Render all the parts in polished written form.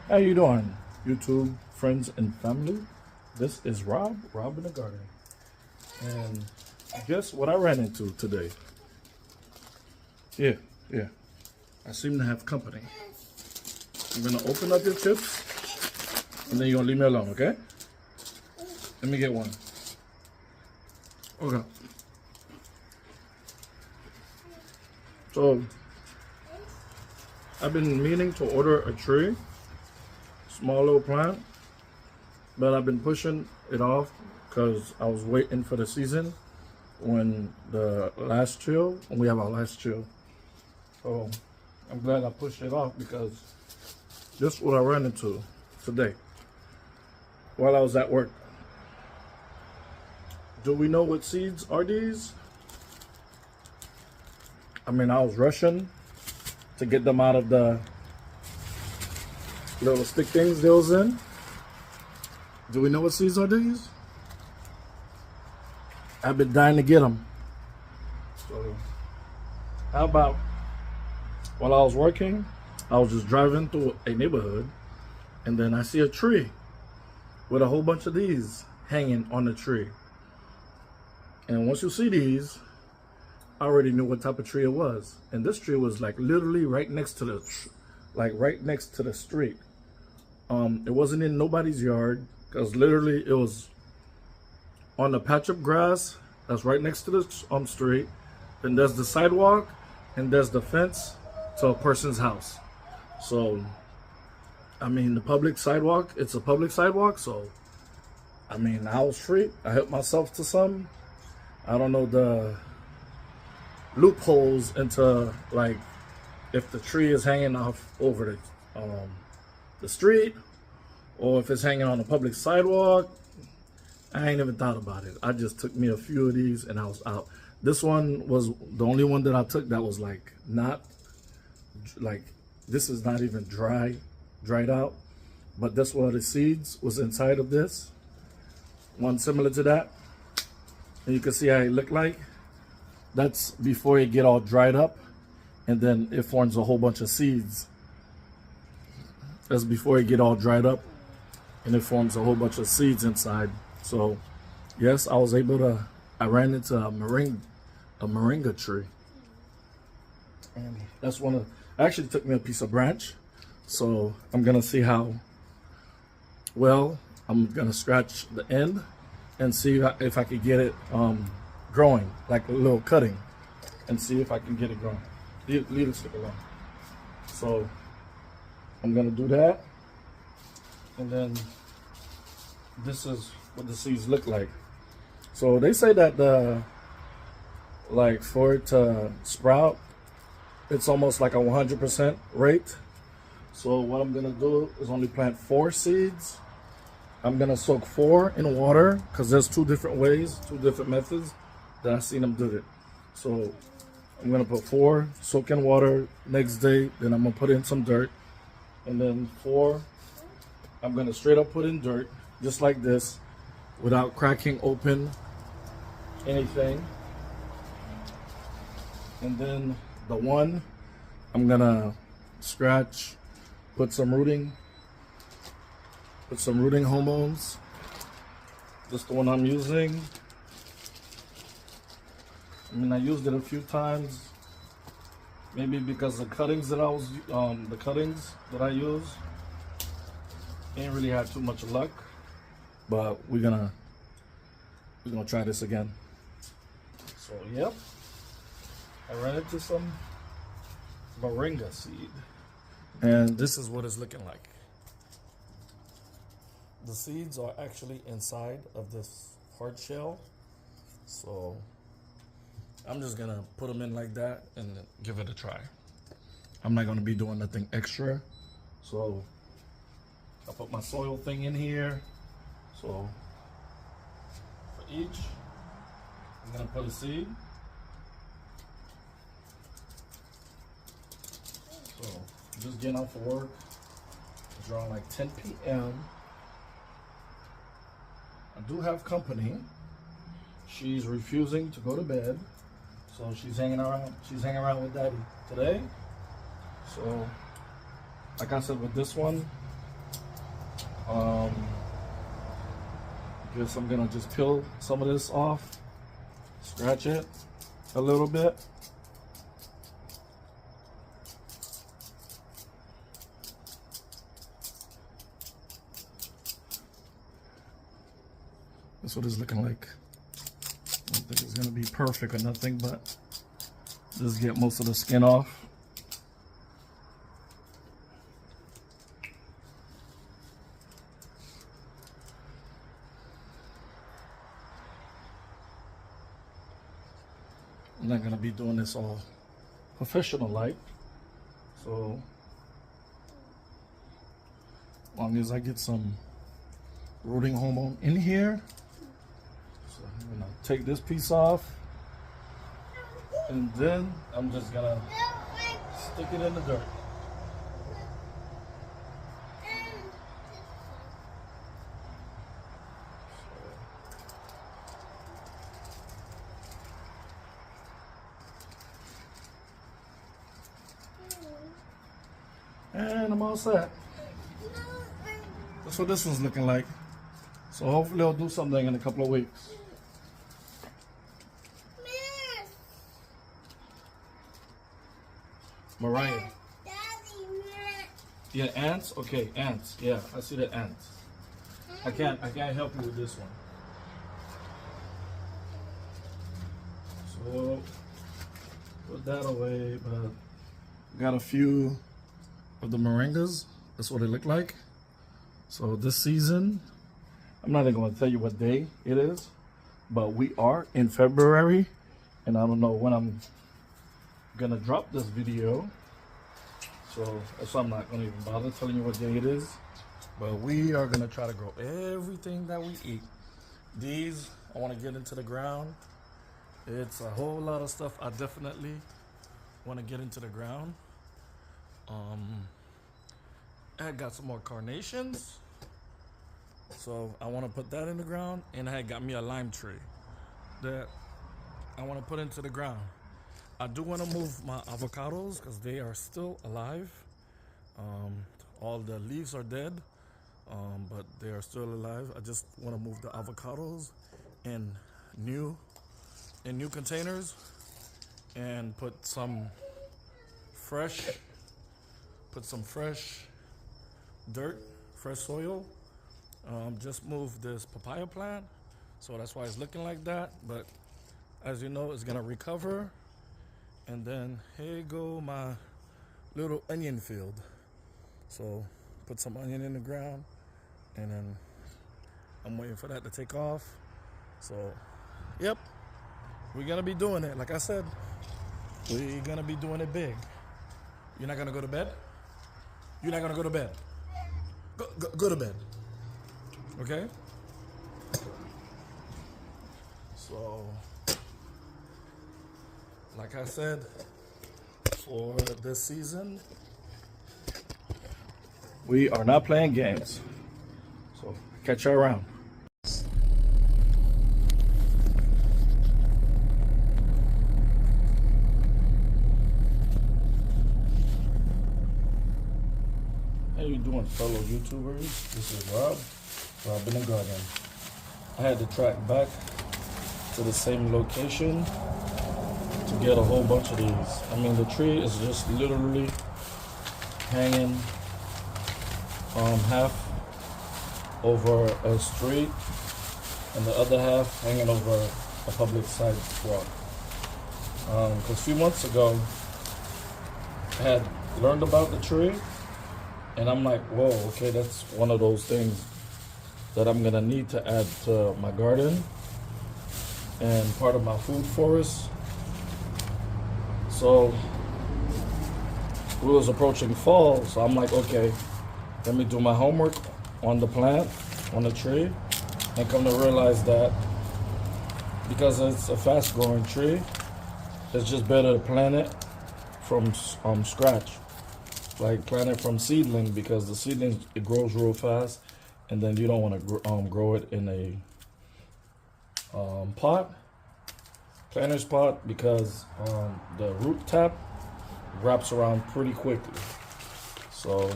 How you doing, YouTube friends and family? This is Rob in the Garden. And guess what I ran into today? Yeah. I seem to have company. I'm gonna open up your chips and then you're gonna leave me alone, okay? Let me get one. Okay. So, I've been meaning to order a tree, small little plant, but I've been pushing it off because I was waiting for the season when we have our last chill. So I'm glad I pushed it off because this is what I ran into today while I was at work. Do we know what seeds are these? I mean, I was rushing to get them out of the little stick things they was in. Do we know what seeds are these? I've been dying to get them. So, how about while I was working, I was just driving through a neighborhood and then I see a tree with a whole bunch of these hanging on the tree. And once you see these, I already knew what type of tree it was. And this tree was like literally right next to the street. It wasn't in nobody's yard because literally it was on the patch of grass that's right next to the street. Then there's the sidewalk and there's the fence to a person's house. So, I mean, the public sidewalk, it's a public sidewalk. So, I mean, I was free. I helped myself to some. I don't know the loopholes into like if the tree is hanging off over the street or if it's hanging on a public sidewalk. I ain't even thought about it. I just took me a few of these and I was out. This one was the only one that I took that was like not like, this is not even dried out, but this one of the seeds was inside of this one similar to that. And you can see how it looked like. That's before it get all dried up and then it forms a whole bunch of seeds. That's before it get all dried up and it forms a whole bunch of seeds inside. So yes, I ran into a moringa tree. And that's actually took me a piece of branch. So I'm gonna see how well, I'm gonna scratch the end and see if I could get it growing, like a little cutting, and see if I can get it growing. Leave the stick alone. So I'm gonna do that, and then this is what the seeds look like. So they say that for it to sprout, it's almost like a 100% rate. So what I'm gonna do is only plant 4 seeds. I'm gonna soak 4 in water because there's 2 different ways, 2 different methods that I've seen them do it. So I'm gonna put 4, soak in water. Next day, then I'm gonna put in some dirt, and then 4, I'm gonna straight up put in dirt, just like this, without cracking open anything. And then the 1, I'm gonna scratch, put some rooting hormones. Just the one I'm using. I mean, I used it a few times, maybe because the cuttings that I use ain't really had too much luck. But we're gonna try this again. So yep, I ran into some moringa seed, and this is what it's looking like. The seeds are actually inside of this hard shell, so I'm just gonna put them in like that and give it a try. I'm not gonna be doing nothing extra, so I'll put my soil thing in here. So for each, I'm gonna put a seed. So just getting off of work. It's around like 10 p.m. I do have company. She's refusing to go to bed, so she's hanging around. She's hanging around with Daddy today. So, like I said, with this one, Um, guess I'm gonna just peel some of this off, scratch it a little bit. That's what it's looking like. I don't think it's gonna be perfect or nothing, but just get most of the skin off. I'm not gonna be doing this all professional like, so as long as I get some rooting hormone in here. So I'm gonna take this piece off, and then I'm just gonna stick it in the dirt. And I'm all set. That's what this one's looking like. So hopefully I'll do something in a couple of weeks. Mariah. Yeah, ants? Okay, ants. Yeah, I see the ants. I can't help you with this one. So put that away, but got a few of the moringas. That's what they look like. So this season, I'm not even going to tell you what day it is, but we are in February, and I don't know when I'm gonna drop this video, so that's why I'm not gonna even bother telling you what day it is. But we are gonna try to grow everything that we eat. These I want to get into the ground. It's a whole lot of stuff I definitely want to get into the ground. I got some more carnations, so I want to put that in the ground, and I got me a lime tree that I want to put into the ground. I do want to move my avocados because they are still alive. All the leaves are dead, but they are still alive. I just want to move the avocados in new containers and put some fresh dirt, fresh soil. Just moved this papaya plant, so that's why it's looking like that. But as you know, it's gonna recover. And then here go my little onion field. So put some onion in the ground, and then I'm waiting for that to take off. So yep, we're gonna be doing it. Like I said, we're gonna be doing it big. You're not gonna go to bed? You're not gonna go to bed? Go to bed. Okay? So, like I said, for this season, we are not playing games. So, catch you around. How you doing, fellow YouTubers? This is Rob in the garden. I had to track back to the same location to get a whole bunch of these. I mean, the tree is just literally hanging half over a street and the other half hanging over a public sidewalk. Because a few months ago, I had learned about the tree, and I'm like, whoa, okay, that's one of those things that I'm gonna need to add to my garden and part of my food forest. So we was approaching fall, so I'm like, okay, let me do my homework on the plant, on the tree, and come to realize that because it's a fast growing tree, it's just better to plant it from scratch. Like plant it from seedling, because the seedling, it grows real fast, and then you don't want to grow it in a pot, planter's pot, because the root tap wraps around pretty quickly. So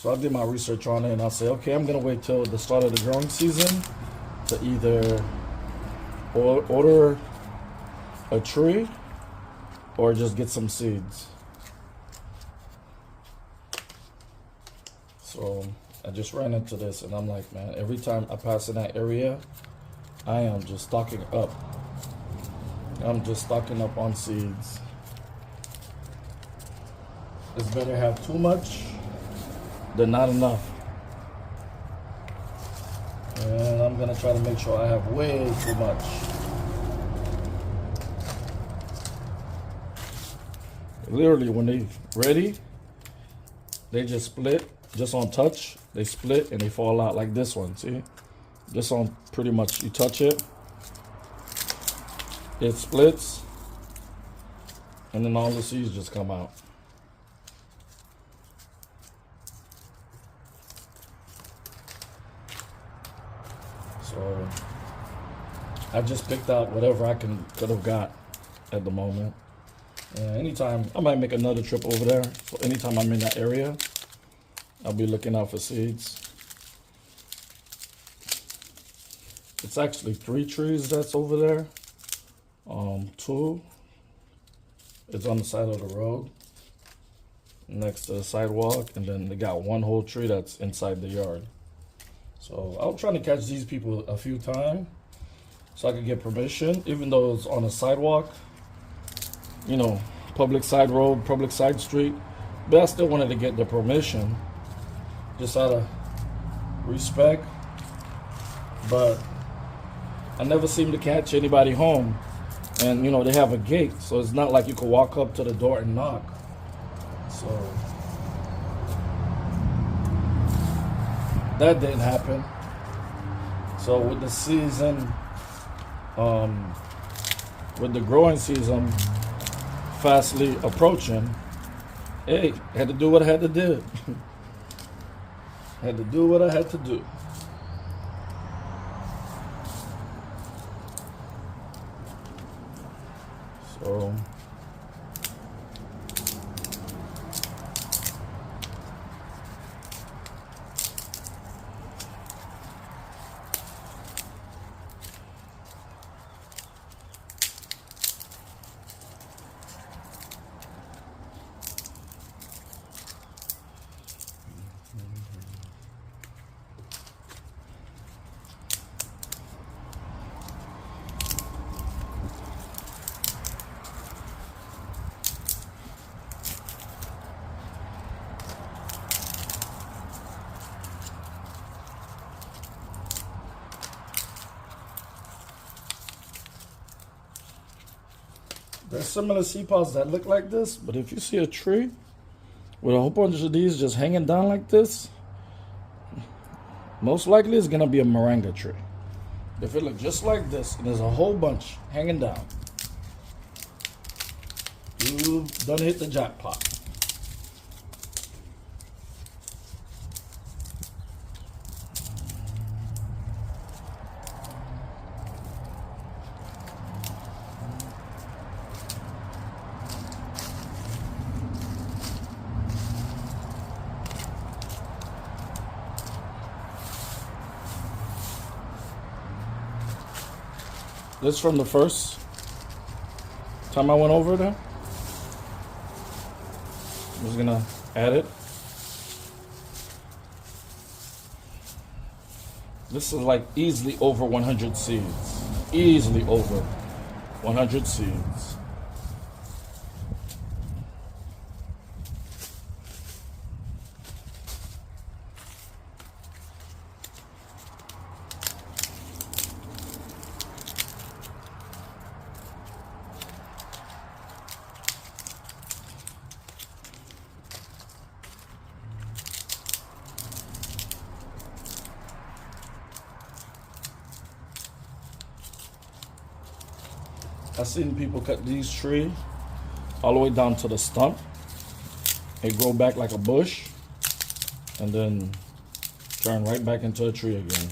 So I did my research on it and I said, okay, I'm gonna wait till the start of the growing season to either order a tree or just get some seeds. So I just ran into this and I'm like, man, every time I pass in that area, I am just stocking up. I'm just stocking up on seeds. It's better have too much than not enough. And I'm gonna try to make sure I have way too much. Literally, when they ready, they just split, just on touch, they split and they fall out like this one, see? Just on pretty much, you touch it, it splits, and then all the seeds just come out. So I just picked out whatever I could have got at the moment. And anytime, I might make another trip over there. So anytime I'm in that area, I'll be looking out for seeds. It's actually 3 trees that's over there. 2 is on the side of the road next to the sidewalk, and then they got 1 whole tree that's inside the yard. So I was trying to catch these people a few times so I could get permission, even though it's on a sidewalk, you know, public side road, public side street, but I still wanted to get the permission just out of respect. But I never seem to catch anybody home, and you know, they have a gate, so it's not like you could walk up to the door and knock. So that didn't happen. So with the season, with the growing season fastly approaching, hey, had to do what I had to do. Had to do what I had to do. So there's similar sea pods that look like this, but if you see a tree with a whole bunch of these just hanging down like this, most likely it's gonna be a moringa tree. If it looks just like this and there's a whole bunch hanging down, you done hit the jackpot. This from the first time I went over there. I'm just gonna add it. This is like easily over 100 seeds. Easily over 100 seeds. I've seen people cut these trees all the way down to the stump. It grow back like a bush and then turn right back into a tree again.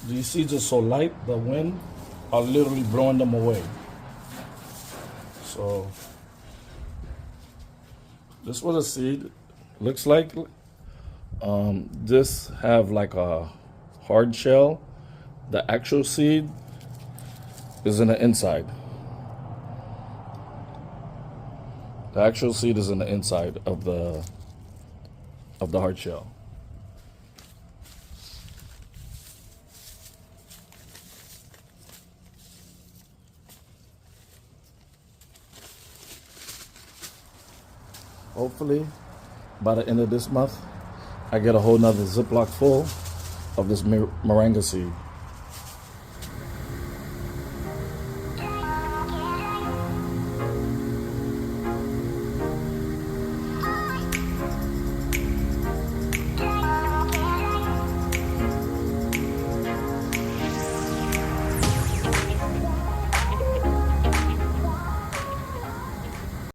These seeds are so light, the wind are literally blowing them away. So this is what a seed looks like. This have like a hard shell. The actual seed is in the inside. The actual seed is in the inside of the hard shell. Hopefully, by the end of this month, I get a whole nother Ziploc full of this moringa seed.